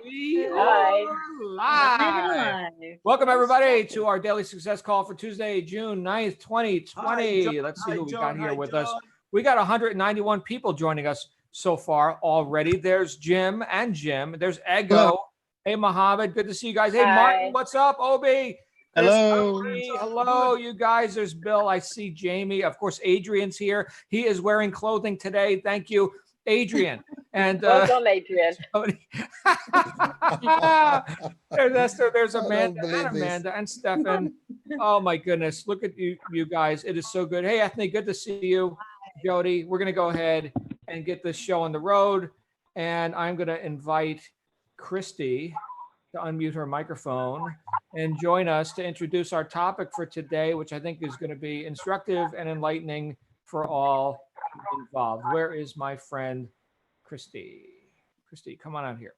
We Hi. are live. Welcome, everybody, to our daily success call for Tuesday, June 9th, 2020. Let's see who we got here with us. We got 191 people joining us so far already. There's Jim and Jim. There's Ego. Hello. Hey, Mohammed. Good to see you guys. Hey, Hi. Martin. What's up? Obi. Hello. Hello, you guys. There's Bill. I see Jamie. Of course, Adrian's here. He is wearing clothing today. Thank you, Adrian. And Well done, Adrian. there's Esther, there's I don't Amanda, believe and this. Amanda, and Stefan. Oh my goodness, look at you guys. It is so good. Hey, Ethne, good to see you. Jody, we're gonna go ahead and get this show on the road, and I'm gonna invite Christy to unmute her microphone and join us to introduce our topic for today, which I think is going to be instructive and enlightening for all involved. Where is my friend Christy? Christy, come on out here.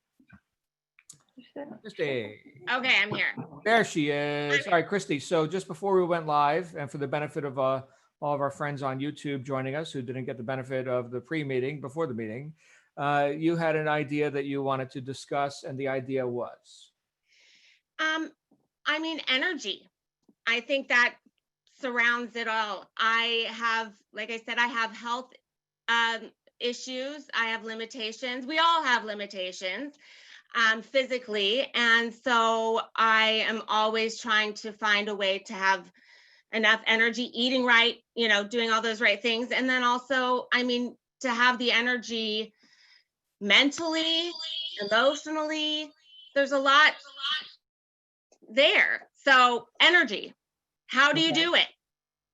Christy. Okay, I'm here. There she is. All right, Christy. So just before we went live, and for the benefit of all of our friends on YouTube joining us who didn't get the benefit of the pre-meeting before the meeting, you had an idea that you wanted to discuss, and the idea was? I mean, energy. I think that surrounds it all. I have, like I said, I have health issues. I have limitations. We all have limitations physically. And so I am always trying to find a way to have enough energy, eating right, doing all those right things. And then also, I mean, to have the energy mentally, emotionally, there's a lot there. So energy, how do you do it?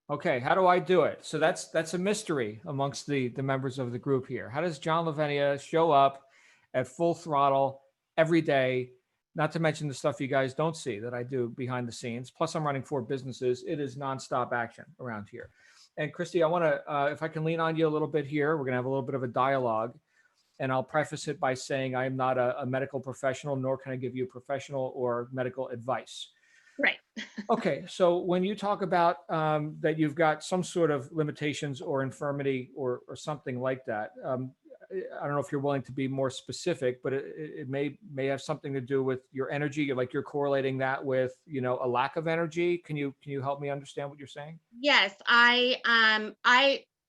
Okay, how do I do it? So that's a mystery amongst the members of the group here. How does John Lavenia show up at full throttle every day? Not to mention the stuff you guys don't see that I do behind the scenes. Plus, I'm running 4 businesses. It is nonstop action around here. And Christy, I want to, if I can lean on you a little bit here, we're going to have a little bit of a dialogue. And I'll preface it by saying I am not a medical professional, nor can I give you professional or medical advice. Right. Okay, so when you talk about that you've got some sort of limitations or infirmity or something like that, I don't know if you're willing to be more specific, but it may have something to do with your energy. Like you're correlating that with, a lack of energy. Can you help me understand what you're saying? Yes, I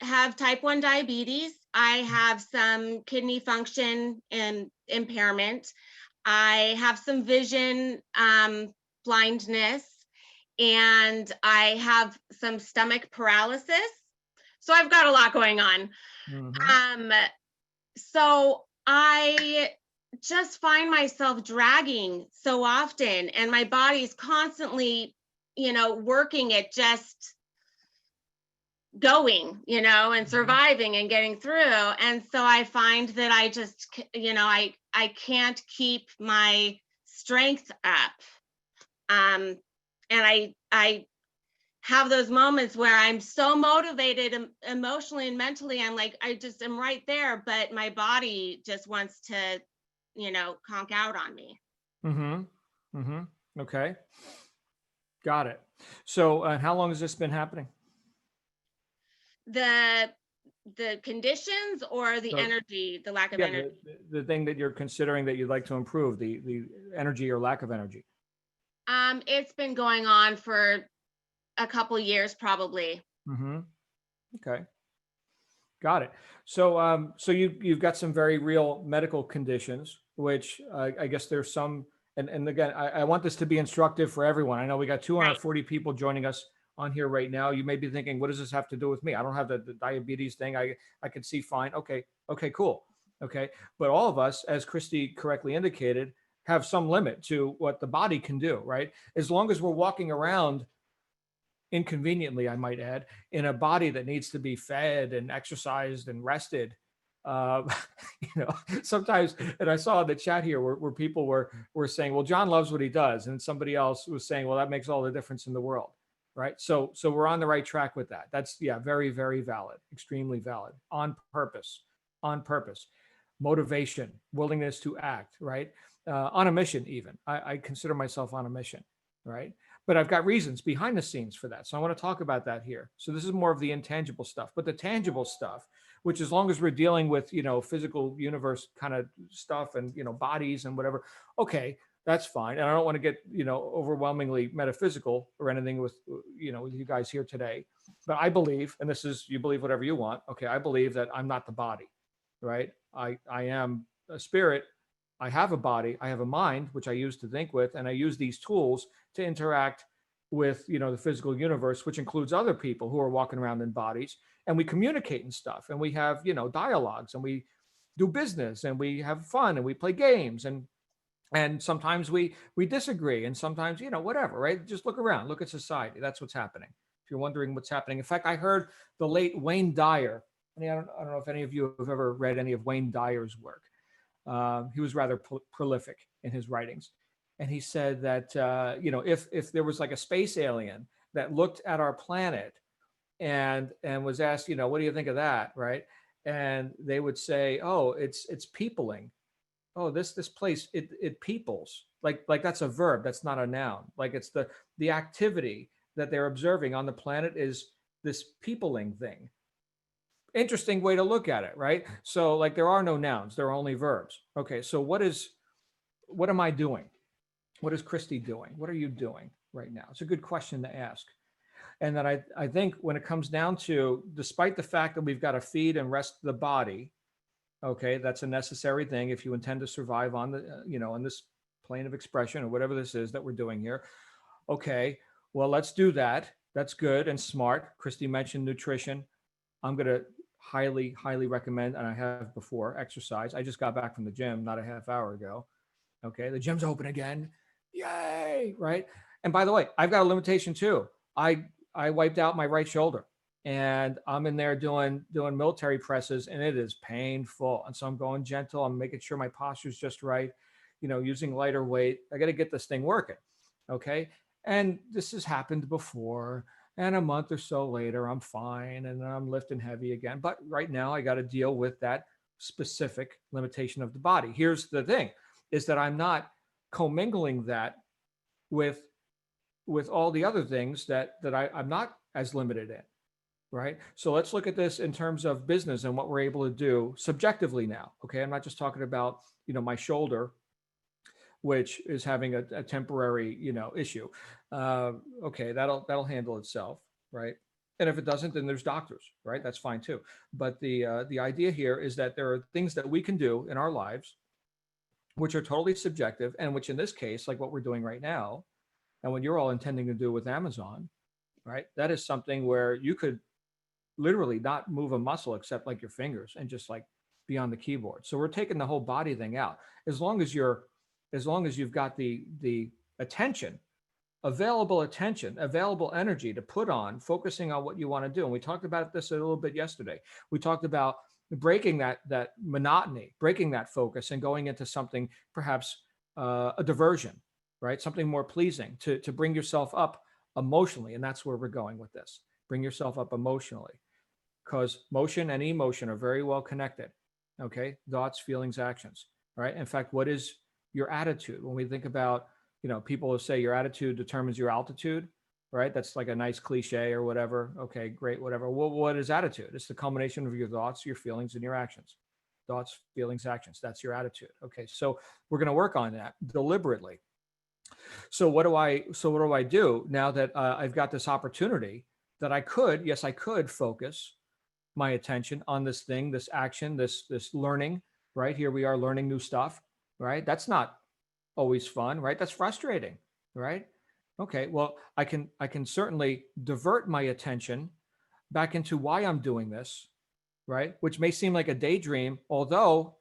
have type 1 diabetes. I have some kidney function and impairment. I have some vision blindness, and I have some stomach paralysis. So I've got a lot going on. Mm-hmm. So I just find myself dragging so often, and my body's constantly, working at just going, and surviving and getting through. And so I find that I just, I can't keep my strength up. And I have those moments where I'm so motivated emotionally and mentally. I'm like, I just am right there, but my body just wants to, conk out on me. Mm-hmm. Mm-hmm. Okay. Got it. So how long has this been happening? The conditions or the energy, the lack of energy? The thing that you're considering that you'd like to improve, the energy or lack of energy. It's been going on for a couple years, probably. Mm-hmm. Okay. Got it. So, so you've got some very real medical conditions, which I guess there's some, and again, I want this to be instructive for everyone. I know we got 240 people joining us on here right now. You may be thinking, what does this have to do with me? I don't have the diabetes thing. I can see fine. Okay, cool. Okay. But all of us, as Christy correctly indicated, have some limit to what the body can do, right? As long as we're walking around inconveniently, I might add, in a body that needs to be fed and exercised and rested. Sometimes, and I saw in the chat here where people were saying, well, John loves what he does. And somebody else was saying, well, that makes all the difference in the world. Right. So we're on the right track with that. That's, very, very valid, extremely valid, on purpose, motivation, willingness to act, right. On a mission, even. I consider myself on a mission, right. But I've got reasons behind the scenes for that. So I want to talk about that here. So this is more of the intangible stuff, but the tangible stuff, which as long as we're dealing with, physical universe kind of stuff and, bodies and whatever, okay, that's fine. And I don't want to get, overwhelmingly metaphysical or anything with you guys here today. But I believe, and this is, you believe whatever you want. Okay. I believe that I'm not the body, right? I am a spirit. I have a body, I have a mind, which I use to think with, and I use these tools to interact with, the physical universe, which includes other people who are walking around in bodies, and we communicate and stuff, and we have, dialogues, and we do business, and we have fun, and we play games, and sometimes we disagree, and sometimes, whatever, right? Just look around, look at society. That's what's happening. If you're wondering what's happening, in fact, I heard the late Wayne Dyer. I don't know if any of you have ever read any of Wayne Dyer's work. He was rather prolific in his writings, and he said that if there was like a space alien that looked at our planet and was asked, what do you think of that, right? And they would say, oh, it's peopling. Oh, this place, it peoples. Like that's a verb. That's not a noun. Like it's the activity that they're observing on the planet is this peopling thing. Interesting way to look at it, right? So like there are no nouns, there are only verbs. Okay, so what am I doing? What is Christy doing? What are you doing right now? It's a good question to ask. And that I think when it comes down to, despite the fact that we've got to feed and rest the body, okay, that's a necessary thing if you intend to survive on the, on this plane of expression or whatever this is that we're doing here. Okay, well, let's do that. That's good and smart. Christy mentioned nutrition. I'm going to highly recommend, and I have before, exercise. I just got back from the gym not a half hour ago. Okay, the gym's open again. Yay, right? And by the way, I've got a limitation too. I wiped out my right shoulder, and I'm in there doing military presses, and it is painful. And so I'm going gentle. I'm making sure my posture's just right, using lighter weight. I got to get this thing working. Okay. And this has happened before. And a month or so later, I'm fine and I'm lifting heavy again. But right now, I got to deal with that specific limitation of the body. Here's the thing, is that I'm not commingling that with all the other things that I'm not as limited in, right? So let's look at this in terms of business and what we're able to do subjectively now. Okay, I'm not just talking about my shoulder, which is having a temporary issue. Okay, that'll handle itself, right? And if it doesn't, then there's doctors, right? That's fine too. But the idea here is that there are things that we can do in our lives which are totally subjective, and which in this case, like what we're doing right now, and what you're all intending to do with Amazon, right? That is something where you could literally not move a muscle except like your fingers and just like be on the keyboard. So we're taking the whole body thing out. As long as you've got the attention, available energy to put on, focusing on what you want to do. And we talked about this a little bit yesterday. We talked about breaking that monotony, breaking that focus, and going into something perhaps a diversion, right? Something more pleasing to bring yourself up emotionally. And that's where we're going with this. Bring yourself up emotionally, because motion and emotion are very well connected. Okay, thoughts, feelings, actions. Right. In fact, what is your attitude? When we think about, people who say your attitude determines your altitude, right? That's like a nice cliche or whatever. Okay, great, whatever. Well, what is attitude? It's the culmination of your thoughts, your feelings, and your actions. Thoughts, feelings, actions. That's your attitude. Okay, so we're going to work on that deliberately. So what do I do now that I've got this opportunity that I could focus my attention on this thing, this action, this learning, right? Here we are learning new stuff, right? That's not always fun, right? That's frustrating, right? Okay, well, I can certainly divert my attention back into why I'm doing this, right? Which may seem like a daydream, although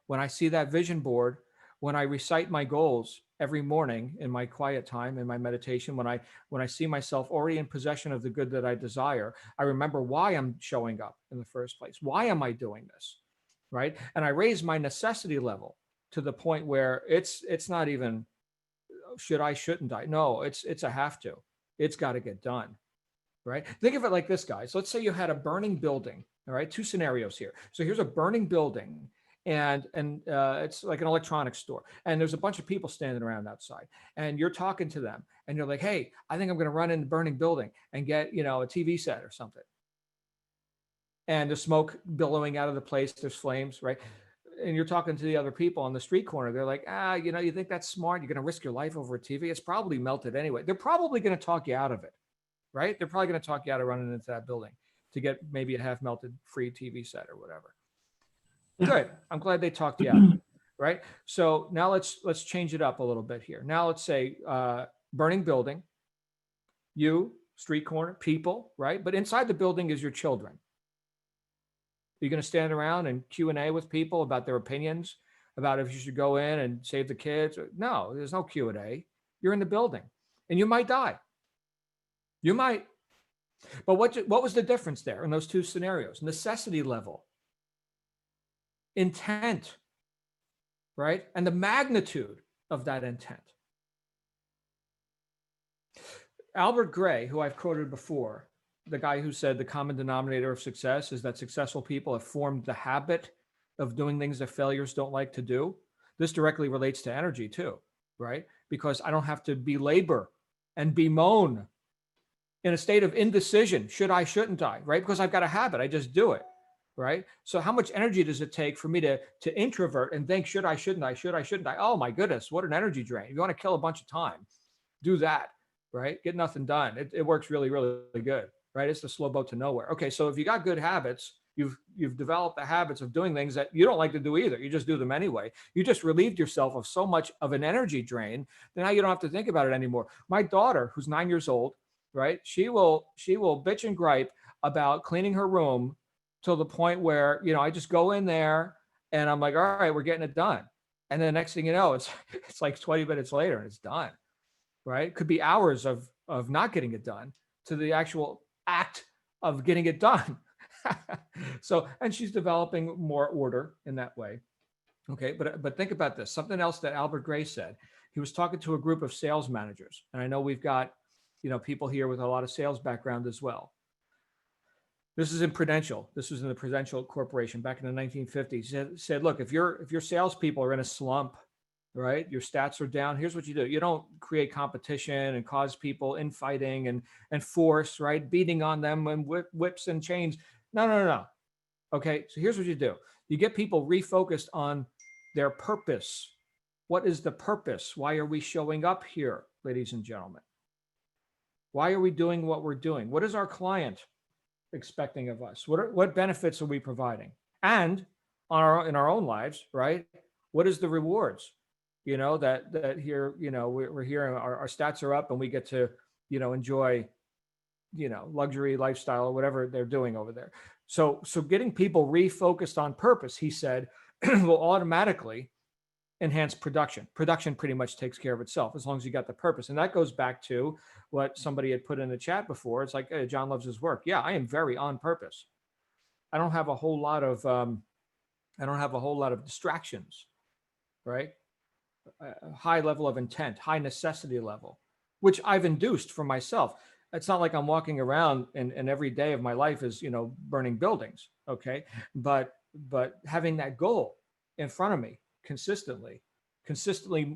when I see that vision board, when I recite my goals every morning in my quiet time, in my meditation, when I see myself already in possession of the good that I desire, I remember why I'm showing up in the first place. Why am I doing this, right? And I raise my necessity level to the point where it's not even shouldn't I? No, it's a have to. It's got to get done, right? Think of it like this, guys. Let's say you had a burning building. All right, two scenarios here. So here's a burning building, and it's like an electronics store, and there's a bunch of people standing around outside, and you're talking to them, and you're like, hey, I think I'm going to run in the burning building and get a TV set or something. and the smoke billowing out of the place. There's flames, right? And you're talking to the other people on the street corner. They're like, you think that's smart? You're going to risk your life over a TV? It's probably melted anyway. They're probably going to talk you out of it, right? They're probably going to talk you out of running into that building to get maybe a half melted free TV set or whatever. Good. I'm glad they talked you out of it, right? So now let's change it up a little bit here. Now let's say burning building, you, street corner, people, right? But inside the building is your children. You're going to stand around and Q&A with people about their opinions, about if you should go in and save the kids. No, there's no Q&A. You're in the building and you might die. You might. But what was the difference there in those two scenarios? Necessity level, intent, right? And the magnitude of that intent. Albert Gray, who I've quoted before, the guy who said the common denominator of success is that successful people have formed the habit of doing things that failures don't like to do. This directly relates to energy too, right? Because I don't have to belabor and bemoan in a state of indecision. Should I, shouldn't I, right? Because I've got a habit. I just do it, right? So how much energy does it take for me to introvert and think, should I, shouldn't I, should I, shouldn't I? Oh my goodness, what an energy drain. If you want to kill a bunch of time, do that, right? Get nothing done. It works really, really good. Right? It's the slow boat to nowhere. Okay, so if you got good habits, you've developed the habits of doing things that you don't like to do either. You just do them anyway. You just relieved yourself of so much of an energy drain that now you don't have to think about it anymore. My daughter, who's 9 years old, right? She will bitch and gripe about cleaning her room till the point where, I just go in there and I'm like, all right, we're getting it done. And then the next thing you know, it's like 20 minutes later and it's done. Right? It could be hours of not getting it done to the actual act of getting it done. So, and she's developing more order in that way. Okay, but think about this. Something else that Albert Gray said. He was talking to a group of sales managers, and I know we've got, people here with a lot of sales background as well. This is in Prudential. This was in the Prudential Corporation back in the 1950s. He said, look, if your salespeople are in a slump, right? Your stats are down. Here's what you do. You don't create competition and cause people infighting and force, right? Beating on them and whips and chains. No. Okay. So here's what you do. You get people refocused on their purpose. What is the purpose? Why are we showing up here, ladies and gentlemen? Why are we doing what we're doing? What is our client expecting of us? What benefits are we providing? And in our own lives, right? What is the rewards? That here, we're here, our stats are up and we get to, enjoy, luxury lifestyle or whatever they're doing over there. So getting people refocused on purpose, he said, will automatically enhance production. Production pretty much takes care of itself as long as you got the purpose. And that goes back to what somebody had put in the chat before. It's like, hey, John loves his work. Yeah, I am very on purpose. I don't have a whole lot of distractions, right? A high level of intent, high necessity level, which I've induced for myself. It's not like I'm walking around and every day of my life is, burning buildings. Okay. But having that goal in front of me consistently,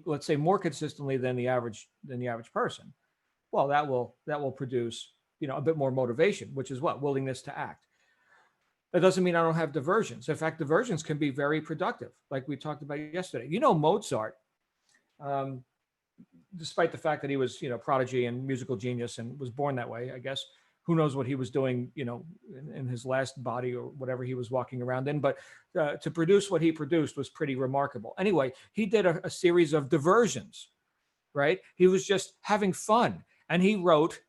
let's say more consistently than the average person. Well, that will produce, a bit more motivation, which is what? Willingness to act. That doesn't mean I don't have diversions. In fact, diversions can be very productive, like we talked about yesterday. Mozart, despite the fact that he was, prodigy and musical genius and was born that way, I guess, who knows what he was doing, in his last body or whatever he was walking around in. But to produce what he produced was pretty remarkable. Anyway, he did a series of diversions, right? He was just having fun. And he wrote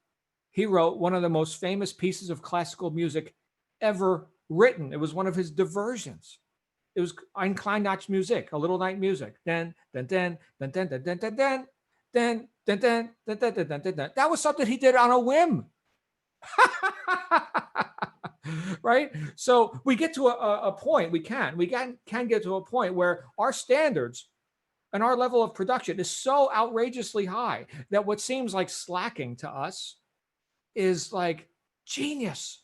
one of the most famous pieces of classical music ever written. It was one of his diversions. It was Ein Kleinnachtmusik, a little night music. Then, then, then, then, then, then, then, then, then, then, then, then, then, then, then, then, then. That was something he did on a whim. Right? So we get to a point, we can get to a point where our standards and our level of production is so outrageously high that what seems like slacking to us is like genius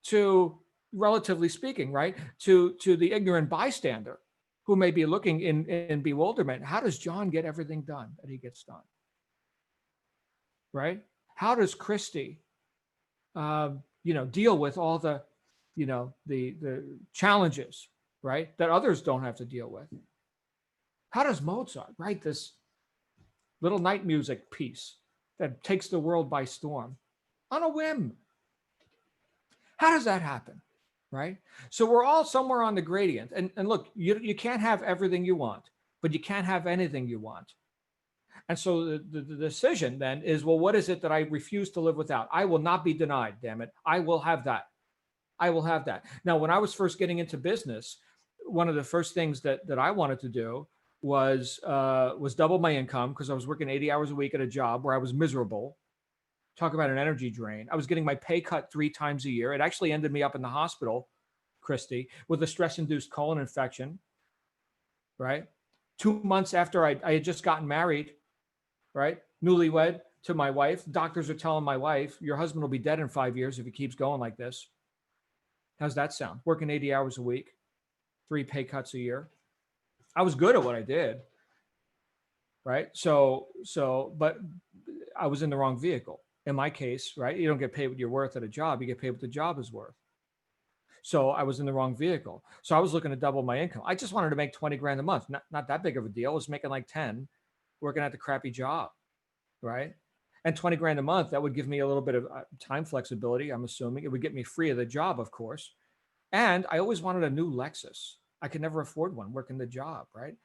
to, relatively speaking, right, to the ignorant bystander who may be looking in bewilderment. How does John get everything done that he gets done? Right? How does Christy, deal with all the the challenges, right, that others don't have to deal with. How does Mozart write this little night music piece that takes the world by storm on a whim? How does that happen? Right? So we're all somewhere on the gradient. And look, you can't have everything you want, but you can't have anything you want. And so the decision then is, well, what is it that I refuse to live without? I will not be denied, damn it. I will have that. I will have that. Now, when I was first getting into business, one of the first things that I wanted to do was double my income, because I was working 80 hours a week at a job where I was miserable. Talk about an energy drain. I was getting my pay cut 3 times a year. It actually ended me up in the hospital, Christy, with a stress-induced colon infection, right? 2 months after I had just gotten married, right? Newlywed to my wife. Doctors are telling my wife, your husband will be dead in 5 years if he keeps going like this. How's that sound? Working 80 hours a week, 3 pay cuts a year. I was good at what I did, right? But I was in the wrong vehicle. In my case, right? You don't get paid what you're worth at a job. You get paid what the job is worth. So I was in the wrong vehicle. So I was looking to double my income. I just wanted to make 20 grand a month. Not that big of a deal. I was making like 10, working at the crappy job, right? And 20 grand a month, that would give me a little bit of time flexibility, I'm assuming. It would get me free of the job, of course. And I always wanted a new Lexus. I could never afford one working the job, right?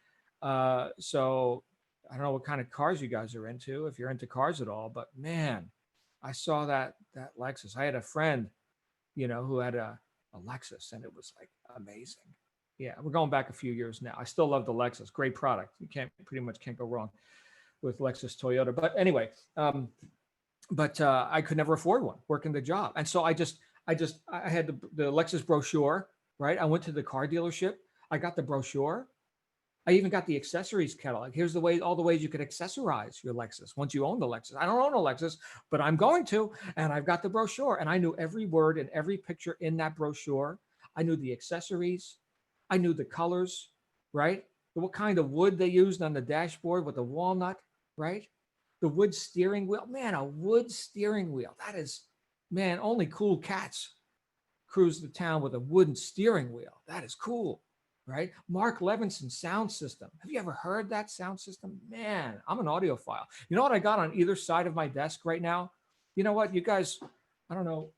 So I don't know what kind of cars you guys are into, if you're into cars at all, but man, I saw that Lexus. I had a friend, who had a Lexus, and it was like amazing. Yeah, we're going back a few years now. I still love the Lexus. Great product. You pretty much can't go wrong with Lexus Toyota. But anyway, I could never afford one working the job. And so I had the Lexus brochure, right? I went to the car dealership. I got the brochure. I even got the accessories catalog. Here's all the ways you could accessorize your Lexus once you own the Lexus. I don't own a Lexus, but I'm going to, and I've got the brochure, and I knew every word and every picture in that brochure. I knew the accessories. I knew the colors, right? What kind of wood they used on the dashboard with the walnut, right? The wood steering wheel. Man, a wood steering wheel. That is, man, only cool cats cruise the town with a wooden steering wheel. That is cool. Right? Mark Levinson sound system. Have you ever heard that sound system? Man, I'm an audiophile. You know what I got on either side of my desk right now? You know what, you guys, I don't know.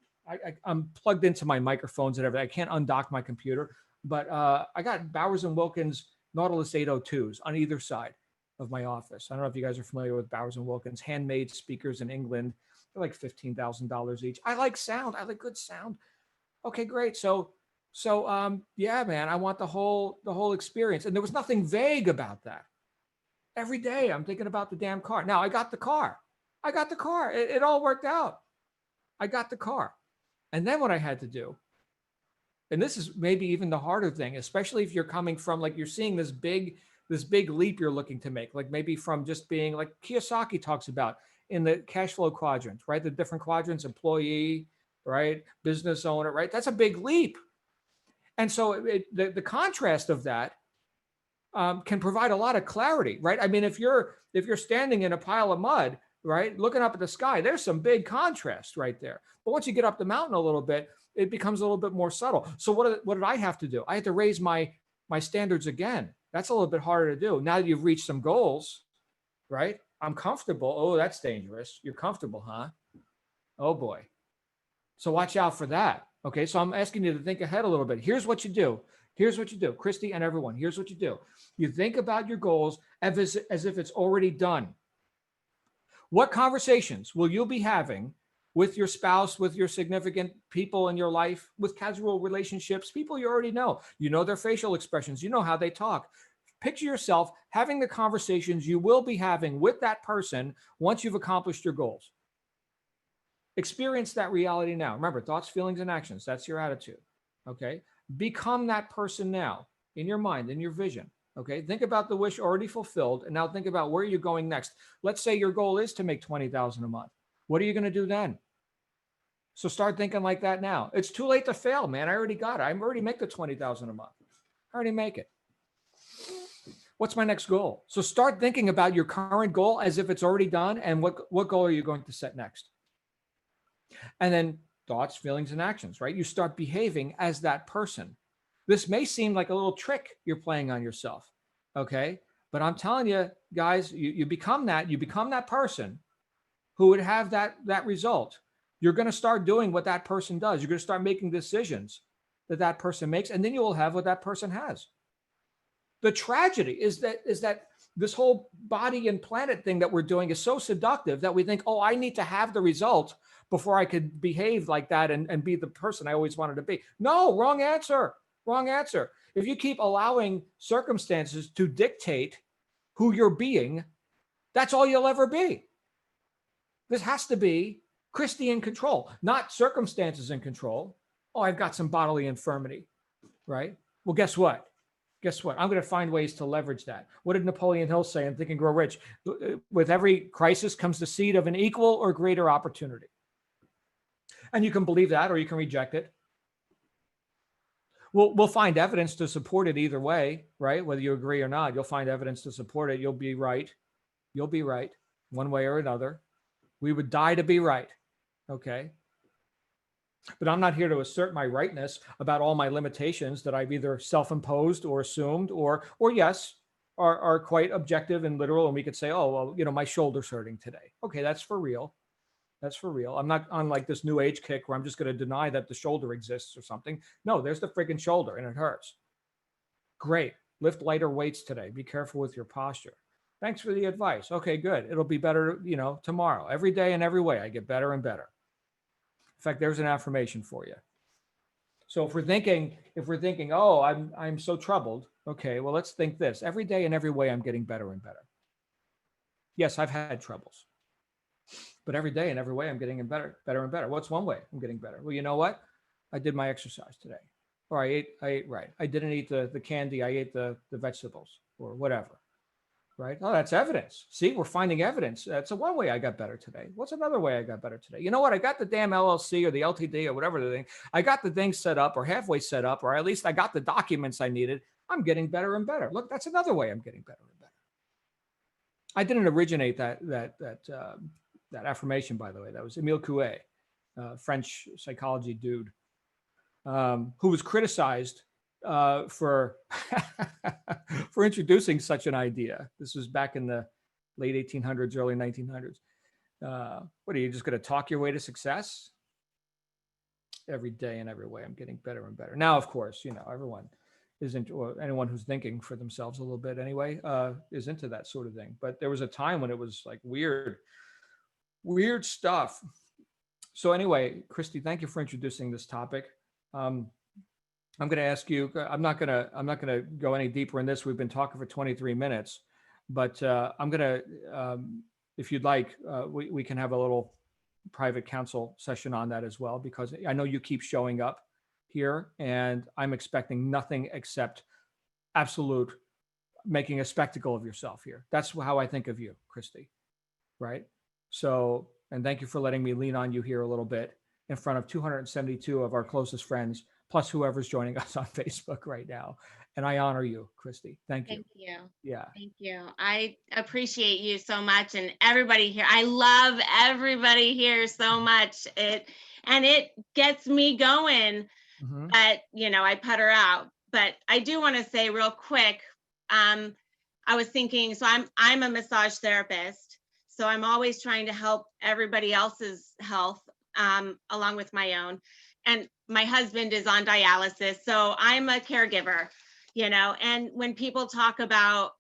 I'm plugged into my microphones and everything. I can't undock my computer, but I got Bowers & Wilkins Nautilus 802s on either side of my office. I don't know if you guys are familiar with Bowers & Wilkins, handmade speakers in England. They're like $15,000 each. I like sound. I like good sound. Okay, great. So yeah, man, I want the whole experience. And there was nothing vague about that. Every day I'm thinking about the damn car. Now I got the car. It all worked out. I got the car. And then what I had to do, and this is maybe even the harder thing, especially if you're coming from, like, you're seeing this big leap you're looking to make, like maybe from just being, like Kiyosaki talks about in the cash flow quadrant, right? The different quadrants, employee, right? Business owner, right? That's a big leap. And so the contrast of that can provide a lot of clarity, right? I mean, if you're standing in a pile of mud, right, looking up at the sky, there's some big contrast right there. But once you get up the mountain a little bit, it becomes a little bit more subtle. So what did I have to do? I had to raise my standards again. That's a little bit harder to do. Now that you've reached some goals, right? I'm comfortable. Oh, that's dangerous. You're comfortable, huh? Oh boy. So watch out for that. Okay, so I'm asking you to think ahead a little bit. Here's what you do. Christy and everyone, here's what you do. You think about your goals as if it's already done. What conversations will you be having with your spouse, with your significant people in your life, with casual relationships, people you already know? You know their facial expressions. You know how they talk. Picture yourself having the conversations you will be having with that person once you've accomplished your goals. Experience that reality now. Remember, thoughts, feelings, and actions. That's your attitude. Okay. Become that person now in your mind, in your vision. Okay. Think about the wish already fulfilled. And now think about where you're going next. Let's say your goal is to make $20,000 a month. What are you going to do then? So start thinking like that now. It's too late to fail, man. I already got it. I already make the $20,000 a month. I already make it. What's my next goal? So start thinking about your current goal as if it's already done. And what goal are you going to set next? And then thoughts, feelings, and actions, right? You start behaving as that person. This may seem like a little trick you're playing on yourself, okay? But I'm telling you, guys, you become that person who would have that result. You're going to start doing what that person does. You're going to start making decisions that person makes, and then you will have what that person has. The tragedy is that this whole body and planet thing that we're doing is so seductive that we think, oh, I need to have the result before I could behave like that and be the person I always wanted to be. No, wrong answer. Wrong answer. If you keep allowing circumstances to dictate who you're being, that's all you'll ever be. This has to be Christy in control, not circumstances in control. Oh, I've got some bodily infirmity, right? Well, guess what? Guess what? I'm going to find ways to leverage that. What did Napoleon Hill say in Think and Grow Rich? With every crisis comes the seed of an equal or greater opportunity. And you can believe that or you can reject it. We'll find evidence to support it either way, right? Whether you agree or not, you'll find evidence to support it. You'll be right. You'll be right one way or another. We would die to be right. Okay. But I'm not here to assert my rightness about all my limitations that I've either self-imposed or assumed, or yes, are quite objective and literal. And we could say, oh, well, you know, my shoulder's hurting today. Okay, that's for real. That's for real. I'm not on like this new age kick where I'm just going to deny that the shoulder exists or something. No, there's the friggin' shoulder and it hurts. Great. Lift lighter weights today. Be careful with your posture. Thanks for the advice. Okay, good. It'll be better, you know, tomorrow. Every day in every way, I get better and better. In fact, there's an affirmation for you. So if we're thinking, oh, I'm so troubled. Okay, well, let's think this. Every day in every way, I'm getting better and better. Yes, I've had troubles. But every day in every way, I'm getting better and better. What's one way I'm getting better? Well, you know what? I did my exercise today. Or I ate right. I didn't eat the candy. I ate the vegetables or whatever. Right? Oh, that's evidence. See, we're finding evidence. That's one way I got better today. What's another way I got better today? You know what? I got the damn LLC or the LTD or whatever the thing. I got the thing set up or halfway set up, or at least I got the documents I needed. I'm getting better and better. Look, that's another way I'm getting better and better. I didn't originate that affirmation, by the way. That was Emile Coué, French psychology dude, who was criticized for for introducing such an idea. This was back in the late 1800s, early 1900s. What are you just going to talk your way to success? Every day and every way, I'm getting better and better. Now, of course, you know, everyone isn't, or anyone who's thinking for themselves a little bit anyway, is into that sort of thing. But there was a time when it was like weird stuff. So anyway, Christy, thank you for introducing this topic. I'm going to ask you. I'm not going to go any deeper in this. We've been talking for 23 minutes, but I'm going to, if you'd like, we can have a little private counsel session on that as well, because I know you keep showing up here, and I'm expecting nothing except absolute making a spectacle of yourself here. That's how I think of you, Christy. Right? So, and thank you for letting me lean on you here a little bit in front of 272 of our closest friends, plus whoever's joining us on Facebook right now. And I honor you, Christy. Thank you. Thank you. Yeah. Thank you. I appreciate you so much, and everybody here. I love everybody here so much. It gets me going. Mm-hmm. But you know, I putter out. But I do want to say real quick. I was thinking. So I'm a massage therapist. So I'm always trying to help everybody else's health, along with my own. And my husband is on dialysis, so I'm a caregiver. You know, and when people talk about,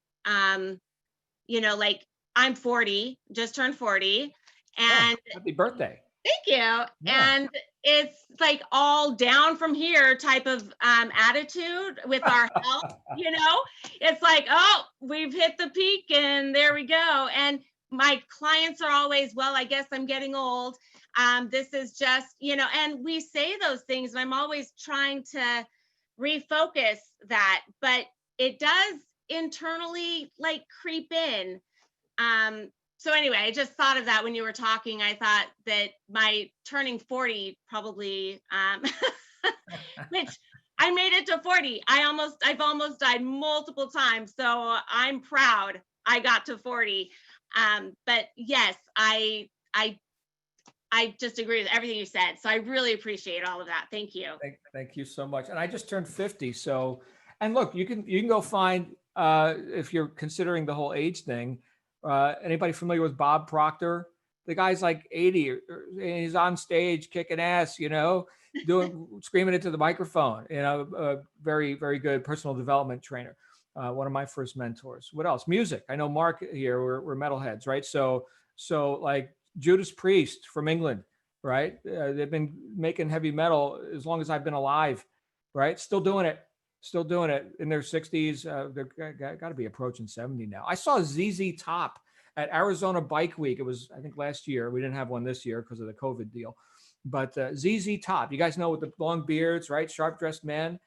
you know, like I'm 40, just turned 40, and happy birthday. Thank you. Yeah. And it's like all down from here type of attitude with our health, you know, it's like, oh, we've hit the peak and there we go. And my clients are always, well, I guess I'm getting old. This is just, you know, and we say those things, and I'm always trying to refocus that, but it does internally like creep in. So anyway, I just thought of that when you were talking. I thought that my turning 40 probably, which I made it to 40. I've almost died multiple times. So I'm proud I got to 40. But yes, I I just agree with everything you said. So I really appreciate all of that. Thank you. Thank you so much. And I just turned 50. So, and look, you can go find, if you're considering the whole age thing, anybody familiar with Bob Proctor? The guy's like 80, and he's on stage kicking ass, doing screaming into the microphone. A very very good personal development trainer. One of my first mentors. What else? Music. I know Mark here. We're metalheads, right? So like Judas Priest from England, right? They've been making heavy metal as long as I've been alive, right? Still doing it in their 60s. They're got to be approaching 70 now. I saw ZZ Top at Arizona Bike Week. It was, I think, last year. We didn't have one this year because of the COVID deal. But ZZ Top, you guys know, with the long beards, right? Sharp dressed men.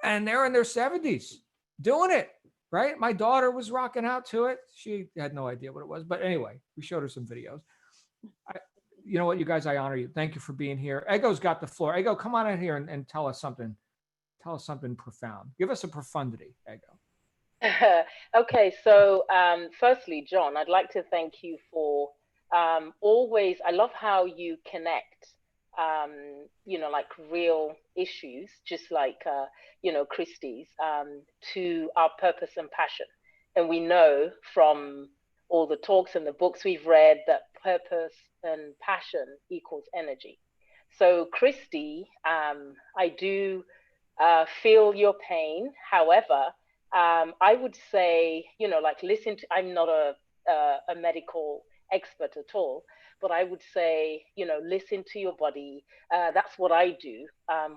And they're in their 70s doing it, right? My daughter was rocking out to it. She had no idea what it was. But anyway, we showed her some videos. You know what, you guys, I honor you. Thank you for being here. Ego's got the floor. Ego, come on in here and tell us something. Tell us something profound. Give us a profundity, Ego. Okay, so firstly, John, I'd like to thank you for always, I love how you connect, like real issues, just like, Christie's, to our purpose and passion. And we know from all the talks and the books we've read that purpose and passion equals energy. So Christy, I do feel your pain. However, I would say, listen to, I'm not a medical expert at all, but I would say, listen to your body. That's what I do.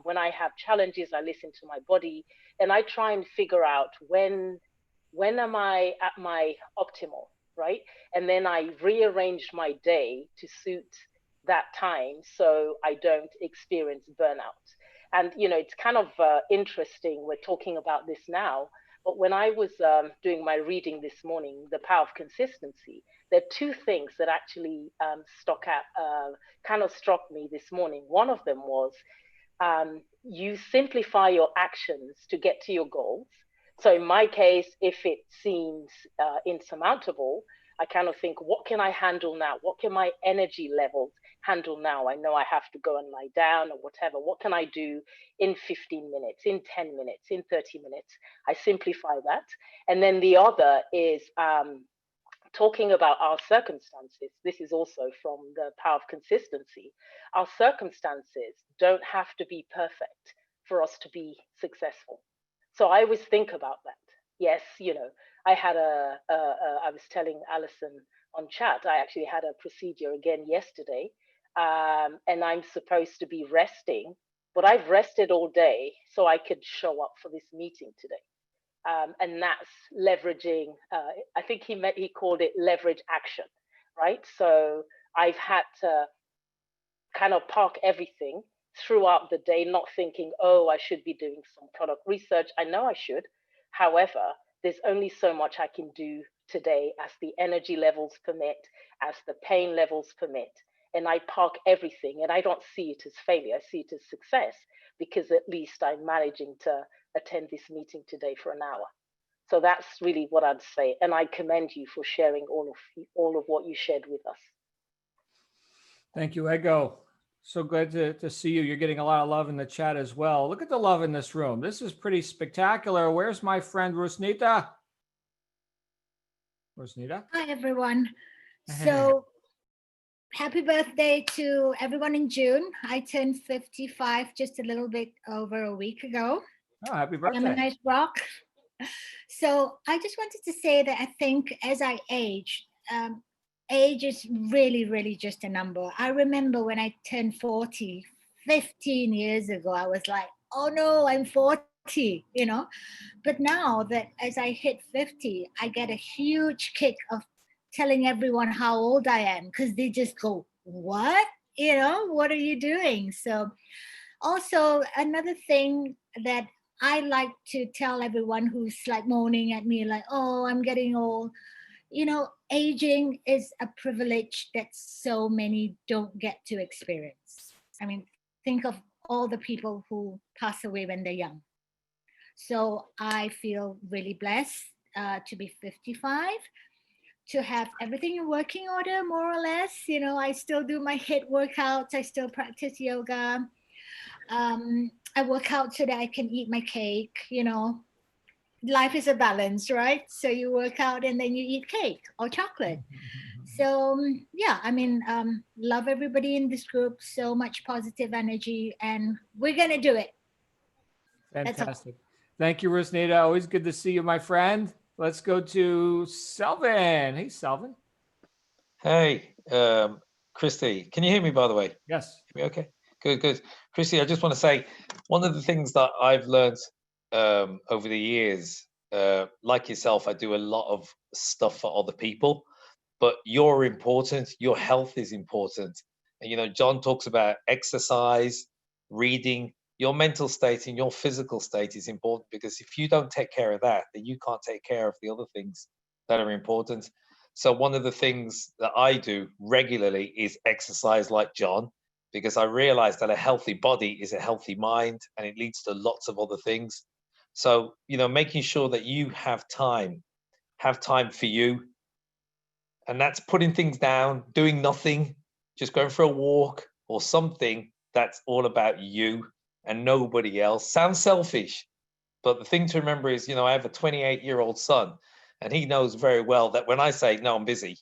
When I have challenges, I listen to my body, and I try and figure out when am I at my optimal, right? And then I rearrange my day to suit that time so I don't experience burnout. And, it's kind of interesting. We're talking about this now, but when I was doing my reading this morning, The Power of Consistency, there are two things that actually kind of struck me this morning. One of them was you simplify your actions to get to your goals. So in my case, if it seems insurmountable, I kind of think, what can I handle now? What can my energy levels handle now? I know I have to go and lie down or whatever. What can I do in 15 minutes, in 10 minutes, in 30 minutes? I simplify that. And then the other is talking about our circumstances. This is also from The Power of Consistency. Our circumstances don't have to be perfect for us to be successful. So I always think about that. Yes, I had I was telling Alison on chat, I actually had a procedure again yesterday, and I'm supposed to be resting, but I've rested all day so I could show up for this meeting today. And that's leveraging, I think he called it leverage action, right? So I've had to kind of park everything throughout the day, not thinking, oh, I should be doing some product research. I know I should. However, there's only so much I can do today as the energy levels permit, as the pain levels permit. And I park everything, and I don't see it as failure. I see it as success, because at least I'm managing to attend this meeting today for an hour. So that's really what I'd say. And I commend you for sharing all of what you shared with us. Thank you, Ego. So good to see you. You're getting a lot of love in the chat as well. Look at the love in this room. This is pretty spectacular. Where's my friend Rusnita? Rusnita? Hi, everyone. So happy birthday to everyone in June. I turned 55 just a little bit over a week ago. Oh, happy birthday. I'm a nice rock. So I just wanted to say that I think as I age is really, really just a number. I remember when I turned 40, 15 years ago, I was like, oh no, I'm 40, But now that as I hit 50, I get a huge kick of telling everyone how old I am, because they just go, what? What are you doing? So also another thing that I like to tell everyone who's like moaning at me, like, oh, I'm getting old. Aging is a privilege that so many don't get to experience. I mean, think of all the people who pass away when they're young. So I feel really blessed to be 55. to have everything in working order, more or less. You know, I still do my HIIT workouts. I still practice yoga. I work out so that I can eat my cake. You know, life is a balance, right? So you work out and then you eat cake or chocolate. So yeah, I mean, love everybody in this group. So much positive energy, and we're gonna do it. That's all. Fantastic. Thank you, Rosnita. Always good to see you, my friend. Let's go to Selvin. Hey, Selvin. Hey, Christy, can you hear me, by the way? Yes. Hear me okay? Good, good. Christy, I just want to say, one of the things that I've learned over the years, like yourself, I do a lot of stuff for other people, but you're important. Your health is important. And, you know, John talks about exercise, reading. Your mental state and your physical state is important, because if you don't take care of that, then you can't take care of the other things that are important. So one of the things that I do regularly is exercise like John, because I realize that a healthy body is a healthy mind, and it leads to lots of other things. So, you know, making sure that you have time for you. And that's putting things down, doing nothing, just going for a walk or something that's all about you and nobody else. Sounds selfish, but the thing to remember is, you know, I have a 28-year-old son, and he knows very well that when I say, no, I'm busy,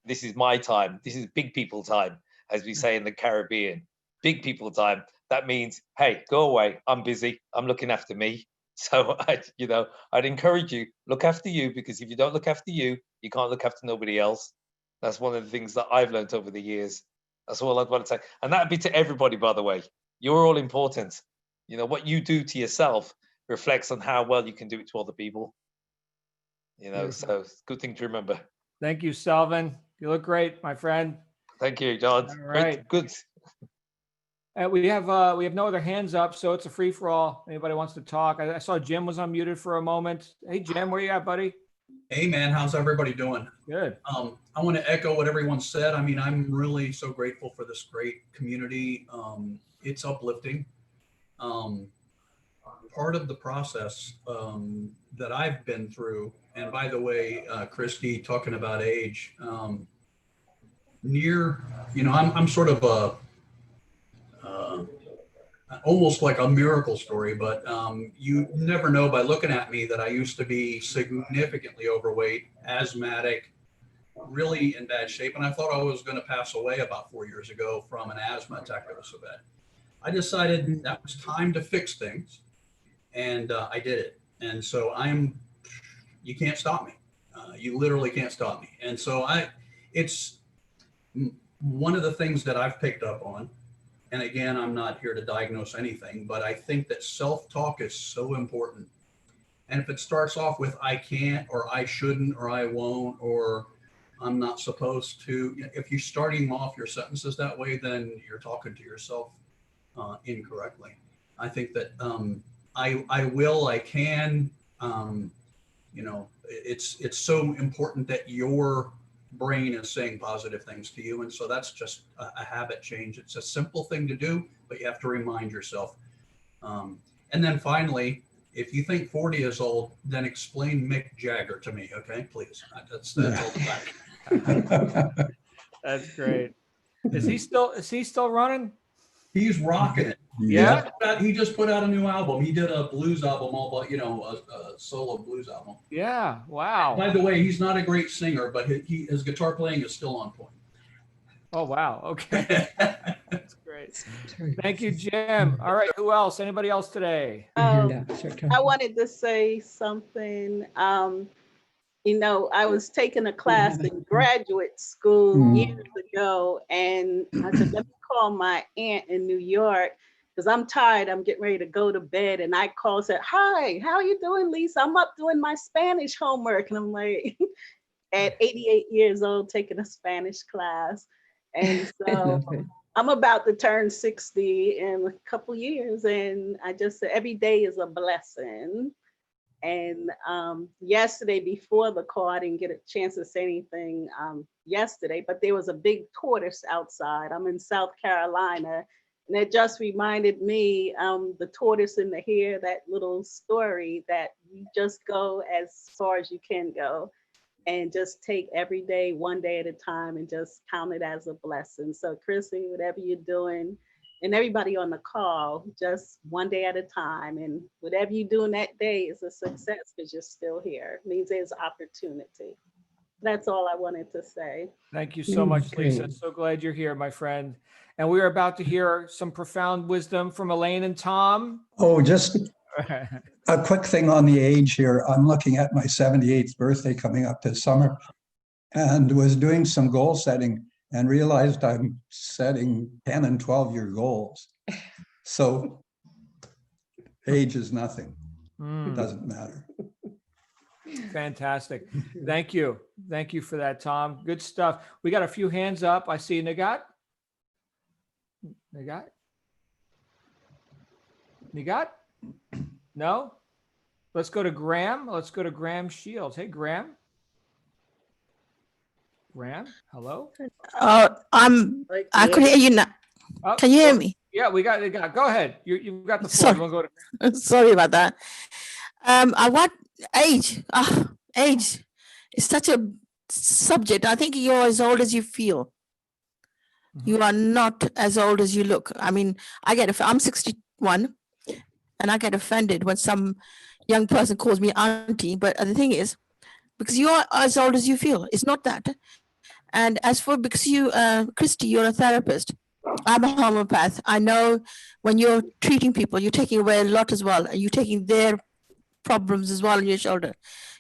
this is my time, this is big people time, as we say in the Caribbean, big people time. That means, hey, go away, I'm busy, I'm looking after me. So I'd encourage you, look after you, because if you don't look after you, you can't look after nobody else. That's one of the things that I've learned over the years. That's all I'd want to say. And that'd be to everybody, by the way. You're all important. You know, what you do to yourself reflects on how well you can do it to other people. You know, Beautiful. so it's a good thing to remember. Thank you, Selvin. You look great, my friend. Thank you, John. All Great, right. good. We have no other hands up, so it's a free for all. Anybody wants to talk? I saw Jim was unmuted for a moment. Hey, Jim, where you at, buddy? Hey man, how's everybody doing? Good. I want to echo what everyone said. I mean, I'm really so grateful for this great community. It's uplifting. Part of the process that I've been through, and by the way, Christy, talking about age, I'm sort of almost like a miracle story, but you never know by looking at me that I used to be significantly overweight, asthmatic, really in bad shape. And I thought I was going to pass away about 4 years ago from an asthma attack that was so bad. I decided that was time to fix things, and I did it. And so you can't stop me. You literally can't stop me. And so it's one of the things that I've picked up on. And again, I'm not here to diagnose anything, but I think that self-talk is so important. And if it starts off with I can't, or I shouldn't, or I won't, or I'm not supposed to, if you're starting off your sentences that way, then you're talking to yourself incorrectly. I think that I will, I can, it's so important that your brain is saying positive things to you. And so that's just a habit change. It's a simple thing to do, but you have to remind yourself. And then finally, if you think 40 is old, then explain Mick Jagger to me, okay, please. That's all the That's great. Is he still running? He's rocking it. Yeah. He just put out a new album. He did a blues album, a solo blues album. Yeah. Wow. By the way, he's not a great singer, but his guitar playing is still on point. Oh, wow. Okay. That's great. Thank you, Jim. All right. Who else? Anybody else today? I wanted to say something. I was taking a class in graduate school years ago, and I said, let me call my aunt in New York, because I'm tired. I'm getting ready to go to bed. And I called, said, hi, how are you doing, Lisa? I'm up doing my Spanish homework. And I'm like, at 88 years old, taking a Spanish class. And so I'm about to turn 60 in a couple years. And I just said, every day is a blessing. And yesterday, before the call, I didn't get a chance to say anything yesterday, but there was a big tortoise outside. I'm in South Carolina, and it just reminded me, the tortoise and the hare, that little story that you just go as far as you can go. and just take every day, one day at a time, and just count it as a blessing. So, Chrissy, whatever you're doing, and everybody on the call, just one day at a time. And whatever you do in that day is a success because you're still here. It means there's opportunity. That's all I wanted to say. Thank you so much, Lisa. Okay. So glad you're here, my friend. And we are about to hear some profound wisdom from Elaine and Tom. Oh, just a quick thing on the age here. I'm looking at my 78th birthday coming up this summer and was doing some goal setting and realized I'm setting 10 and 12-year goals. So age is nothing. It doesn't matter. Fantastic. Thank you. Thank you for that, Tom. Good stuff. We got a few hands up. I see Nagat. Nagat? Nagat? No? Let's go to Graham. Let's go to Graham Shields. Hey, Graham. Graham, hello? I could hear you now. Oh, Can you hear me? Yeah, we got. Go ahead. You've got the floor. Sorry. You want to go to? Sorry about that. I want age. Age is such a subject. I think you're as old as you feel. You are not as old as you look. I mean, I'm 61 and I get offended when some young person calls me auntie. But the thing is, because you're as old as you feel, it's not that. And as for, because you, Christy, you're a therapist. I'm a homeopath. I know when you're treating people, you're taking away a lot as well. And you're taking their problems as well on your shoulder.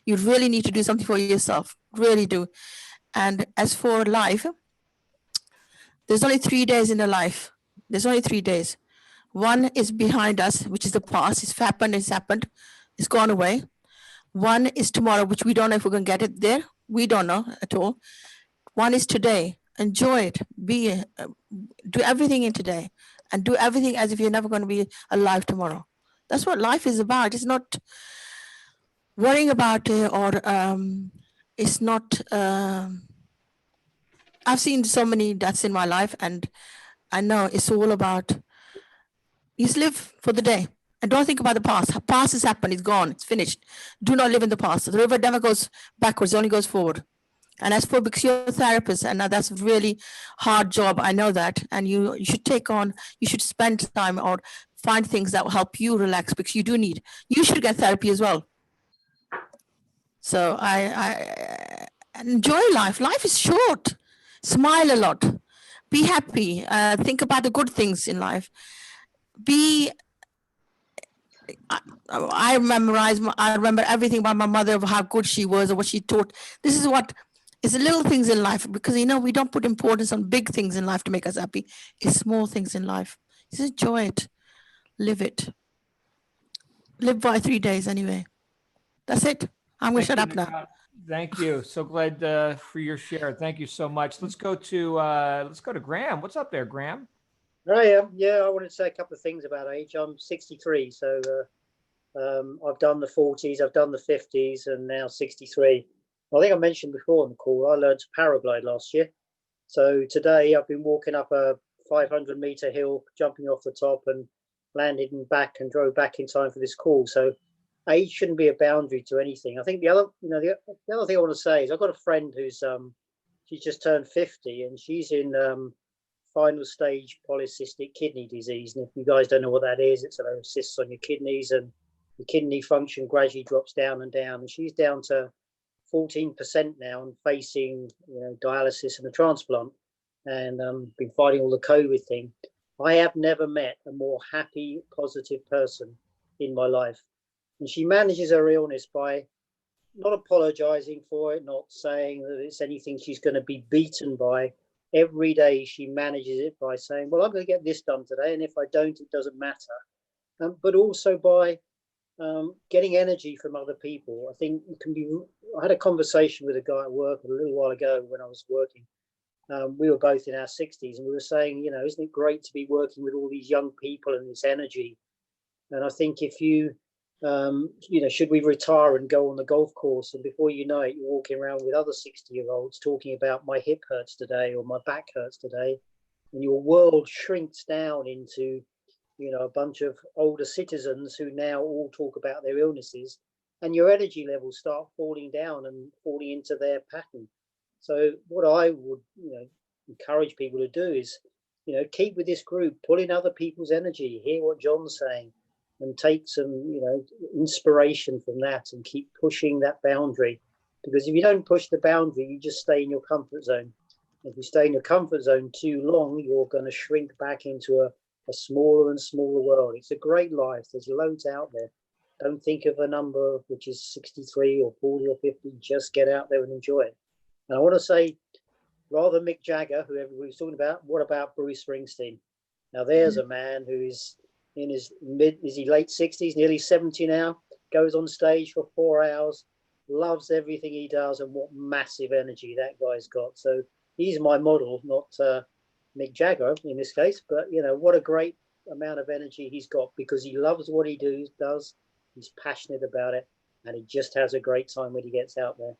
You really need to do something for yourself, really do. And as for life, there's only 3 days in a life. There's only 3 days. One is behind us, which is the past. It's happened, it's gone away. One is tomorrow, which we don't know if we're going to get it there. We don't know at all. One is today. Enjoy it. Do everything in today and do everything as if you're never going to be alive tomorrow. That's what life is about. It's not worrying about it, or it's not. I've seen so many deaths in my life, and I know it's all about, you just live for the day and don't think about the past. The past has happened, it's gone, it's finished. Do not live in the past. The river never goes backwards, it only goes forward. And as for, because you're a therapist, and that's a really hard job, I know that, and you should take on, you should spend time or find things that will help you relax, because you should get therapy as well. So I enjoy life. Life is short. Smile a lot. Be happy. Think about the good things in life. I remember everything about my mother, of how good she was, or what she taught. This is what is the little things in life, because we don't put importance on big things in life to make us happy. It's small things in life. Just enjoy it. Live it. Live by 3 days anyway. That's it. I'm going to shut up now. Thank you. So glad for your share. Thank you so much. Let's go to Graham. What's up there, Graham? I am. Yeah, I wanted to say a couple of things about age. I'm 63, so I've done the 40s, I've done the 50s, and now 63. I think I mentioned before on the call, I learned to paraglide last year. So today I've been walking up a 500-meter hill, jumping off the top, and landed and back, and drove back in time for this call. So age shouldn't be a boundary to anything. I think the other thing I want to say is I've got a friend who's she's just turned 50, and she's in final stage polycystic kidney disease. And if you guys don't know what that is, it's a load of cysts on your kidneys, and the kidney function gradually drops down and down. And she's down to 14% now and facing dialysis and a transplant, and been fighting all the COVID thing. I have never met a more happy, positive person in my life. And she manages her illness by not apologizing for it, not saying that it's anything she's going to be beaten by. Every day she manages it by saying, well, I'm going to get this done today, and if I don't, it doesn't matter. But also by getting energy from other people. I think it can be. I had a conversation with a guy at work a little while ago when I was working. We were both in our 60s, and we were saying, isn't it great to be working with all these young people and this energy? And I think if you, should we retire and go on the golf course, and before you know it, you're walking around with other 60-year-olds talking about my hip hurts today or my back hurts today, and your world shrinks down into, a bunch of older citizens who now all talk about their illnesses. and your energy levels start falling down and falling into their pattern. So what I would, encourage people to do is, keep with this group, pull in other people's energy, hear what John's saying, and take some, inspiration from that, and keep pushing that boundary. Because if you don't push the boundary, you just stay in your comfort zone. If you stay in your comfort zone too long, you're going to shrink back into a smaller and smaller world. It's a great life. There's loads out there. Don't think of a number which is 63 or 40 or 50. Just get out there and enjoy it. And I want to say, rather than Mick Jagger, who everybody was talking about, what about Bruce Springsteen? Now, there's a man who is in his late 60s, nearly 70 now, goes on stage for 4 hours, loves everything he does, and what massive energy that guy's got. So he's my model, not Mick Jagger in this case, but what a great amount of energy he's got, because he loves what he does. He's passionate about it, and he just has a great time when he gets out there.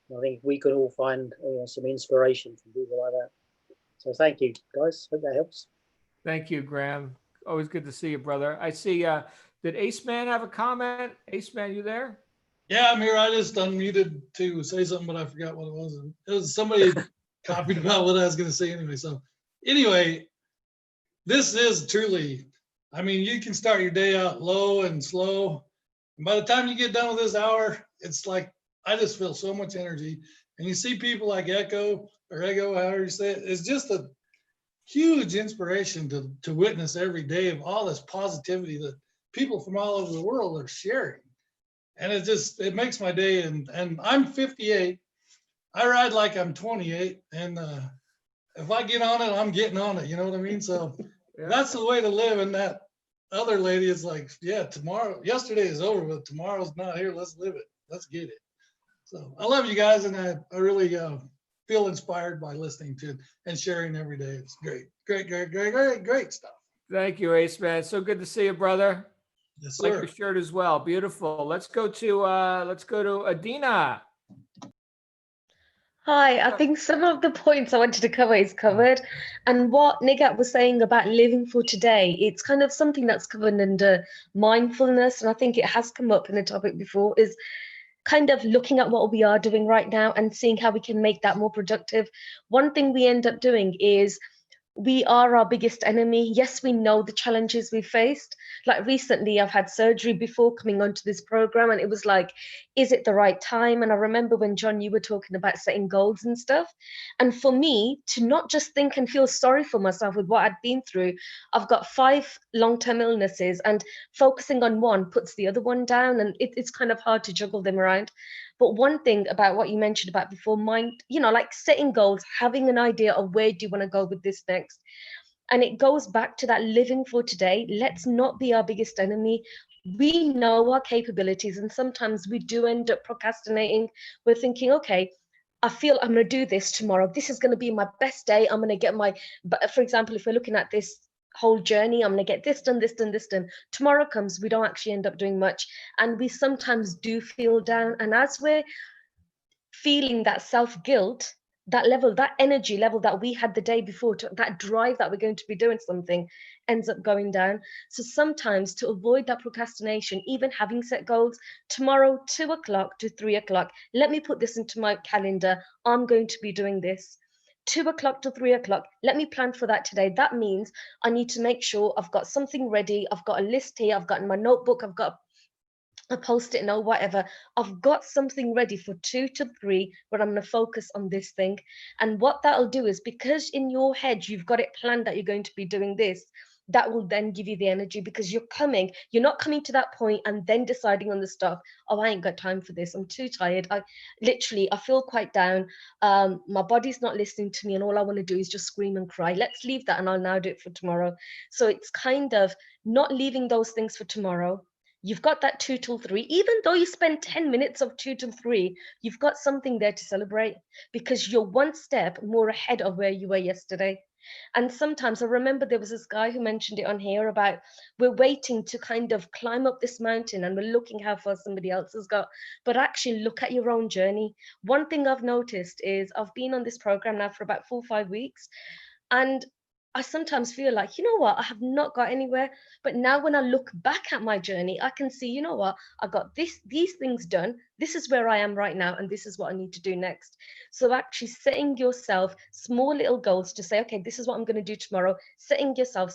And I think we can all find some inspiration from people like that. So thank you, guys. Hope that helps. Thank you, Graham. Always good to see you, brother. I see. Did Ace Man have a comment? Ace Man, you there? Yeah, I'm here. I just unmuted to say something, but I forgot what it was. It was somebody copied about what I was going to say anyway. So anyway, this is truly, I mean, you can start your day out low and slow. And by the time you get done with this hour, it's like, I just feel so much energy. And you see people like Echo, however you say it, it's just a huge inspiration to witness every day of all this positivity that people from all over the world are sharing. And it makes my day. And I'm 58. I ride like I'm 28. And if I get on it, I'm getting on it. You know what I mean? So that's the way to live. And that other lady is like, yeah, yesterday is over, but tomorrow's not here. Let's live it. Let's get it. So I love you guys. And I really feel inspired by listening to and sharing every day. It's great, great stuff. Thank you, Ace Man. So good to see you, brother. Yes, sir. Like your shirt as well. Beautiful. Let's go to Adina. Hi, I think some of the points I wanted to cover is covered. And what Nigat was saying about living for today, it's kind of something that's covered under mindfulness. And I think it has come up in the topic before, is kind of looking at what we are doing right now and seeing how we can make that more productive. One thing we end up doing is we are our biggest enemy. Yes, we know the challenges we faced. Like recently, I've had surgery before coming onto this program, and it was like, is it the right time? And I remember when, John, you were talking about setting goals and stuff. And for me, to not just think and feel sorry for myself with what I'd been through, I've got 5 long-term illnesses, and focusing on one puts the other one down, and it's kind of hard to juggle them around. But one thing about what you mentioned about before, like setting goals, having an idea of where do you want to go with this next. And it goes back to that living for today. Let's not be our biggest enemy. We know our capabilities, and sometimes we do end up procrastinating. We're thinking, okay, I feel I'm going to do this tomorrow. This is going to be my best day. I'm going to get for example, if we're looking at this whole journey, I'm going to get this done, this done, this done. Tomorrow comes, we don't actually end up doing much. And we sometimes do feel down. And as we're feeling that self-guilt, that energy level that we had the day before, that drive that we're going to be doing something ends up going down. So sometimes, to avoid that procrastination, even having set goals, tomorrow, 2 o'clock to 3 o'clock, let me put this into my calendar. I'm going to be doing this. 2 o'clock to 3 o'clock, let me plan for that today. That means I need to make sure I've got something ready. I've got a list here. I've got in my notebook. I've got a post-it note, whatever. I've got something ready for 2 to 3 where I'm going to focus on this thing. And what that'll do is, because in your head, you've got it planned that you're going to be doing this, that will then give you the energy, because you're not coming to that point and then deciding on the stuff. Oh, I ain't got time for this. I'm too tired. I feel quite down. My body's not listening to me, and all I want to do is just scream and cry. Let's leave that, and I'll now do it for tomorrow. So it's kind of not leaving those things for tomorrow. You've got that 2 till 3, even though you spend 10 minutes of 2 till 3, you've got something there to celebrate, because you're one step more ahead of where you were yesterday. And sometimes I remember there was this guy who mentioned it on here about, we're waiting to kind of climb up this mountain and we're looking how far somebody else has got, but actually look at your own journey. One thing I've noticed is, I've been on this program now for about 4 or 5 weeks, and I sometimes feel like, you know what, I have not got anywhere. But now when I look back at my journey, I can see, you know what, I got these things done. This is where I am right now, and this is what I need to do next. So actually setting yourself small little goals to say, okay, this is what I'm going to do tomorrow, setting yourself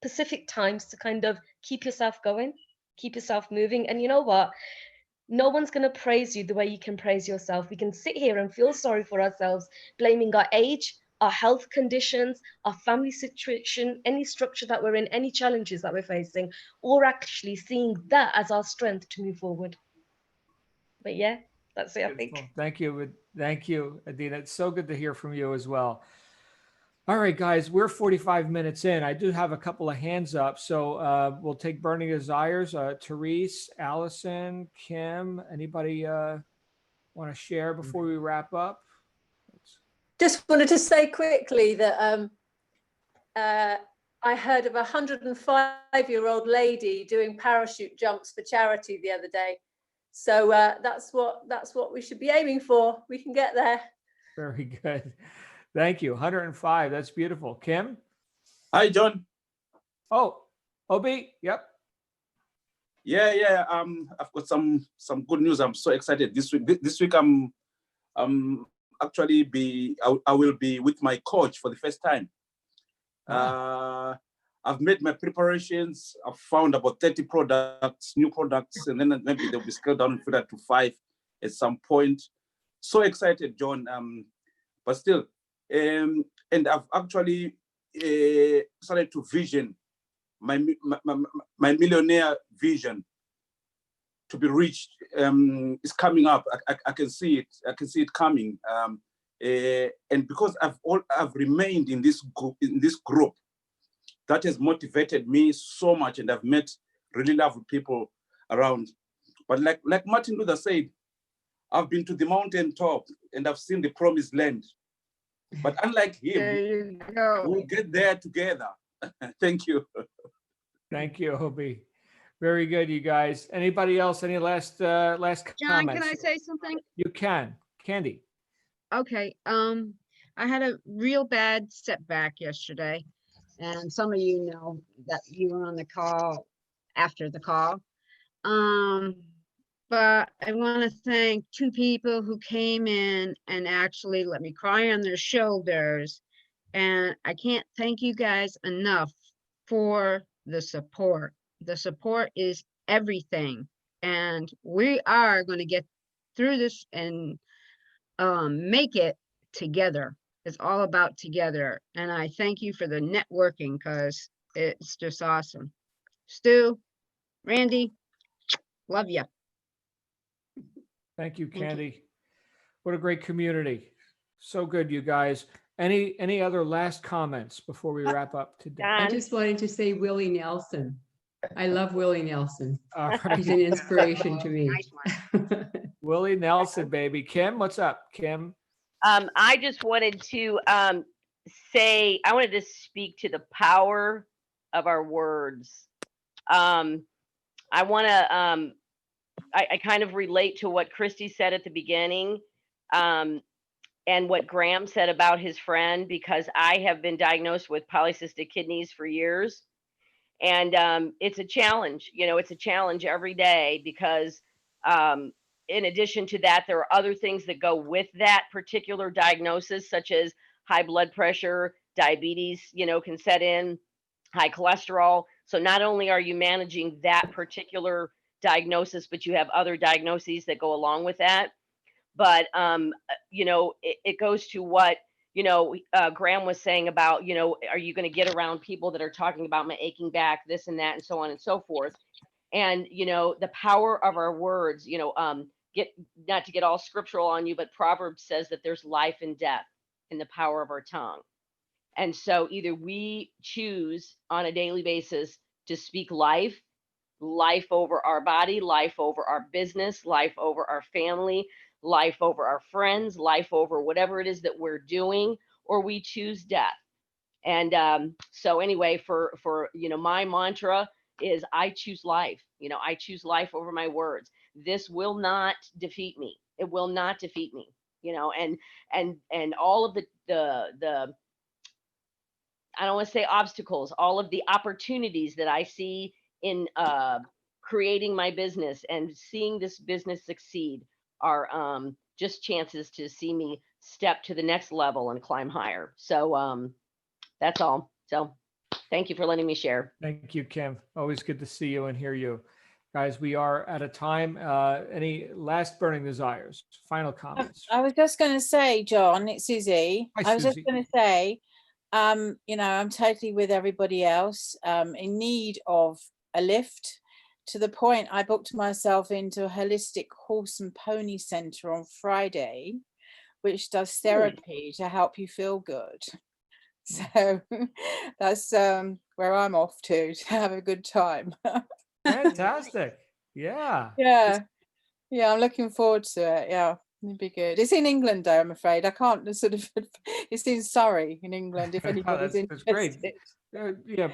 specific times to kind of keep yourself going, keep yourself moving. And you know what? No one's going to praise you the way you can praise yourself. We can sit here and feel sorry for ourselves, blaming our age, our health conditions, our family situation, any structure that we're in, any challenges that we're facing, or actually seeing that as our strength to move forward. But yeah, that's it, I think. Beautiful. Thank you, Adina. It's so good to hear from you as well. All right, guys, we're 45 minutes in. I do have a couple of hands up. So we'll take Burning Desires. Therese, Allison, Kim, anybody want to share before we wrap up? Just wanted to say quickly that I heard of a 105-year-old lady doing parachute jumps for charity the other day. So that's what we should be aiming for. We can get there. Very good. Thank you. 105. That's beautiful. Kim? Hi, John. Oh, Obi. Yep. Yeah. I've got some good news. I'm so excited this week. This week I will be with my coach for the first time. I've made my preparations. I've found about 30 products, new products, and then maybe they'll be scaled down and filtered to 5 at some point. So excited, John. But still, and I've actually started to vision my millionaire vision to be reached. Is coming up. I can see it. I can see it coming. And because I've remained in this group, that has motivated me so much, and I've met really lovely people around. But like Martin Luther said, I've been to the mountaintop and I've seen the promised land. But unlike him, we'll get there together. Thank you. Thank you, Obi. Very good, you guys. Anybody else? Any last comments? John, can I say something? You can. Candy. Okay. I had a real bad setback yesterday, and some of you know that you were on the call after the call. But I want to thank 2 people who came in and actually let me cry on their shoulders. And I can't thank you guys enough for the support. The support is everything. And we are going to get through this and make it together. It's all about together. And I thank you for the networking, because it's just awesome. Stu, Randy, love you. Thank you, Candy. What a great community. So good, you guys. Any other last comments before we wrap up today? I just wanted to say Willie Nelson. I love Willie Nelson. All right. He's an inspiration to me. Willie Nelson, baby. Kim, what's up, Kim? I just wanted to say, I wanted to speak to the power of our words. I want to, I kind of relate to what Christy said at the beginning, and what Graham said about his friend, because I have been diagnosed with polycystic kidneys for years. And it's a challenge, it's a challenge every day, because in addition to that, there are other things that go with that particular diagnosis, such as high blood pressure, diabetes, can set in, high cholesterol. So not only are you managing that particular diagnosis, but you have other diagnoses that go along with that. But, it goes to what, Graham was saying about, are you going to get around people that are talking about my aching back, this and that, and so on and so forth. And, the power of our words, not to get all scriptural on you, but Proverbs says that there's life and death in the power of our tongue. And so either we choose on a daily basis to speak life over our body, life over our business, life over our family, life over our friends, life over whatever it is that we're doing, or we choose death. And so anyway, for my mantra is I choose life. I choose life over my words. This will not defeat me. It will not defeat me. And all of the I don't want to say obstacles, all of the opportunities that I see in creating my business and seeing this business succeed are just chances to see me step to the next level and climb higher. So that's all. So thank you for letting me share. Thank you, Kim. Always good to see you and hear you. Guys, we are out of time. Any last burning desires, final comments? I was just going to say, John, it's Susie. Hi, I was just Susie. going to say, you know, I'm totally with everybody else in need of a lift, to the point I booked myself into a holistic horse and pony center on Friday, which does therapy to help you feel good. So that's where I'm off to have a good time. Fantastic. Yeah. Yeah. Yeah, I'm looking forward to it. Yeah, it'd be good. It's in England, though, I'm afraid. I can't sort of, it's in Surrey, in England, if anybody's That's great. interested. Yeah,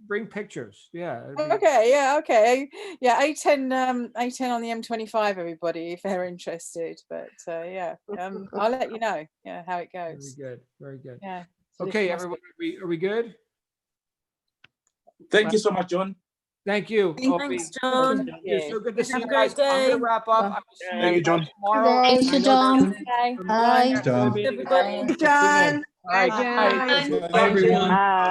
bring pictures. Yeah. it'd be- Okay, yeah, okay. Yeah, A10 on the M25, everybody, if they're interested. But yeah, I'll let you know, yeah, how it Very goes. good. Very good. Yeah. Okay, everyone, are we good? Thank you so much, John. Thank you. Thanks, John. It's so good to see Have you a guys. great I'm day. going to wrap up. I will see Thank you, John. tomorrow. Thank you, John. Bye. Bye. John. Bye. John. Bye. Bye, everyone. Bye.